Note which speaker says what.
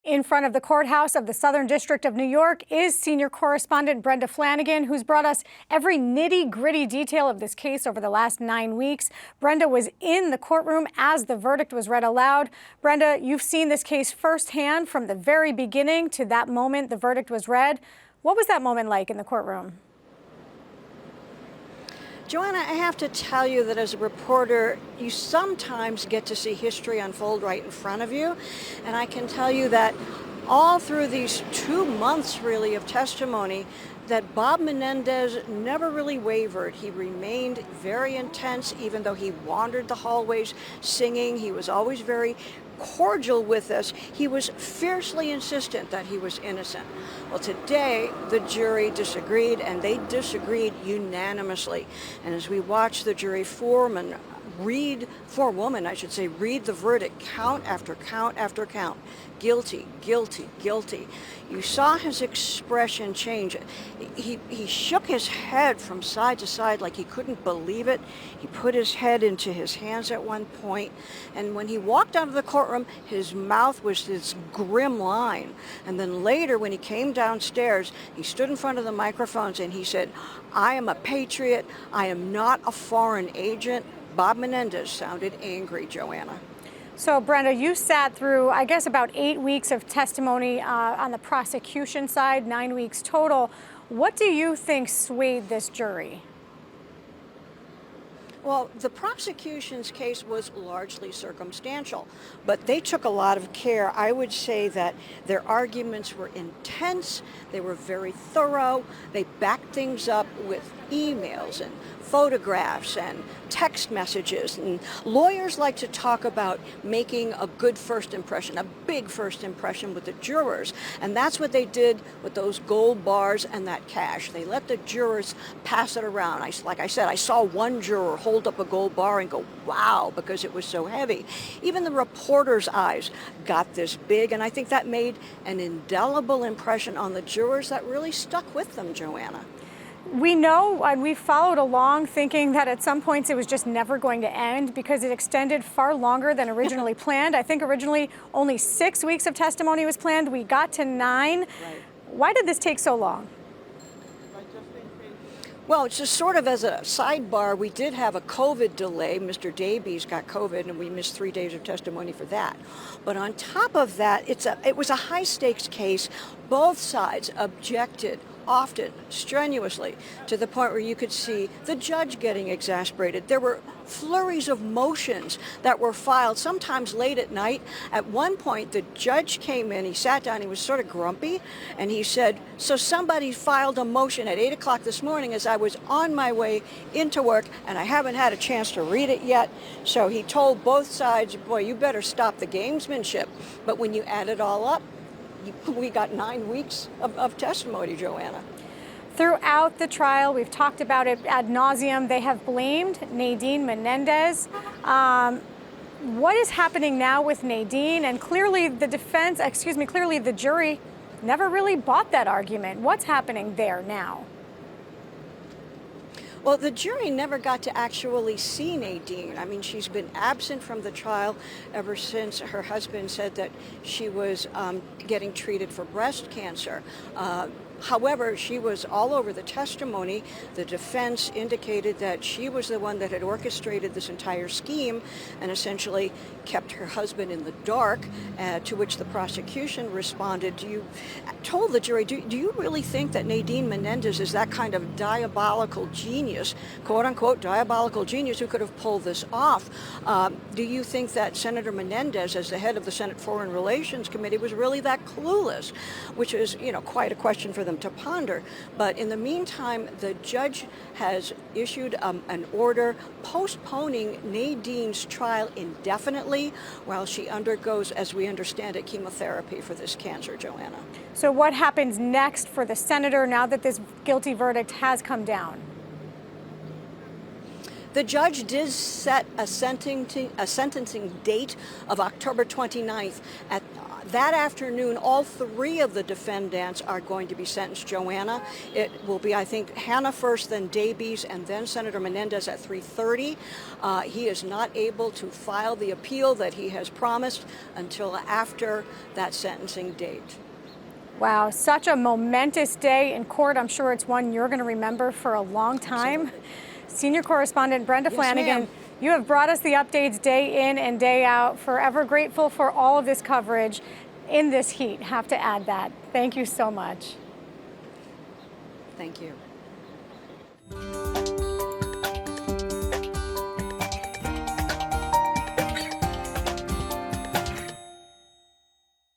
Speaker 1: In front of the courthouse of the Southern District of New York is senior correspondent Brenda Flanagan, who's brought us every nitty-gritty detail of this case over the last 9 weeks. Brenda was in the courtroom as the verdict was read aloud. Brenda, you've seen this case firsthand from the very beginning to that moment the verdict was read. What was that moment like in the courtroom?
Speaker 2: Joanna, I have to tell you that as a reporter, you sometimes get to see history unfold right in front of you. And I can tell you that all through these 2 months, really, of testimony, that Bob Menendez never really wavered. He remained very intense, even though he wandered the hallways singing. He was always very cordial with us. He was fiercely insistent that he was innocent. Well, today the jury disagreed, and they disagreed unanimously. And as we watch the jury forewoman read the verdict, count after count after count, guilty, guilty, guilty. You saw his expression change. He shook his head from side to side like he couldn't believe it. He put his head into his hands at one point, and when he walked out of the courtroom, his mouth was this grim line. And then later, when he came downstairs, he stood in front of the microphones and he said, "I am a patriot. I am not a foreign agent." Bob Menendez sounded angry, Joanna.
Speaker 1: So, Brenda, you sat through, I guess, about 8 weeks of testimony on the prosecution side, 9 weeks total. What do you think swayed this jury?
Speaker 2: Well, the prosecution's case was largely circumstantial, but they took a lot of care. I would say that their arguments were intense, they were very thorough, they backed things up with emails and photographs and text messages. And lawyers like to talk about making a good first impression, a big first impression with the jurors. And that's what they did with those gold bars and that cash. They let the jurors pass it around. Like I said, I saw one juror hold up a gold bar and go, wow, because it was so heavy. Even the reporter's eyes got this big, and I think that made an indelible impression on the jurors that really stuck with them, Joanna.
Speaker 1: We know, and we followed along thinking that at some points it was just never going to end because it extended far longer than originally planned. I think originally only 6 weeks of testimony was planned. We got to 9. Right. Why did this take so long?
Speaker 2: Well, it's just sort of as a sidebar, we did have a COVID delay. Mr. Davies got COVID, and we missed 3 days of testimony for that. But on top of that, it was a high-stakes case. Both sides objected often, strenuously, to the point where you could see the judge getting exasperated. There were flurries of motions that were filed, sometimes late at night. At one point, the judge came in, he sat down, he was sort of grumpy, and he said, "So somebody filed a motion at 8 o'clock this morning as I was on my way into work, and I haven't had a chance to read it yet." So he told both sides, boy, you better stop the gamesmanship. But when you add it all up, we got 9 weeks of testimony, Joanna.
Speaker 1: Throughout the trial, we've talked about it ad nauseum. They have blamed Nadine Menendez. What is happening now with Nadine? And clearly clearly the jury never really bought that argument. What's happening there now?
Speaker 2: Well, the jury never got to actually see Nadine. I mean, she's been absent from the trial ever since her husband said that she was getting treated for breast cancer. However, she was all over the testimony. The defense indicated that she was the one that had orchestrated this entire scheme and essentially kept her husband in the dark, to which the prosecution responded. Told the jury, do you really think that Nadine Menendez is that kind of diabolical genius, quote unquote diabolical genius, who could have pulled this off? Do you think that Senator Menendez, as the head of the Senate Foreign Relations Committee, was really that clueless? Which is, quite a question for them to ponder. But in the meantime, the judge has issued an order postponing Nadine's trial indefinitely while she undergoes, as we understand it, chemotherapy for this cancer, Joanna.
Speaker 1: So what happens next for the senator now that this guilty verdict has come down?
Speaker 2: The judge did set a sentencing date of October 29th. That afternoon, all three of the defendants are going to be sentenced. Joanna, it will be, I think, Hannah first, then Davies, and then Senator Menendez at 3:30. He is not able to file the appeal that he has promised until after that sentencing date.
Speaker 1: Wow, such a momentous day in court. I'm sure it's one you're going to remember for a long time.
Speaker 2: Absolutely.
Speaker 1: Senior correspondent Brenda
Speaker 2: Yes,
Speaker 1: Flanagan,
Speaker 2: ma'am.
Speaker 1: you have brought us the updates day in and day out. Forever grateful for all of this coverage in this heat. Have to add that. Thank you so much.
Speaker 2: Thank you.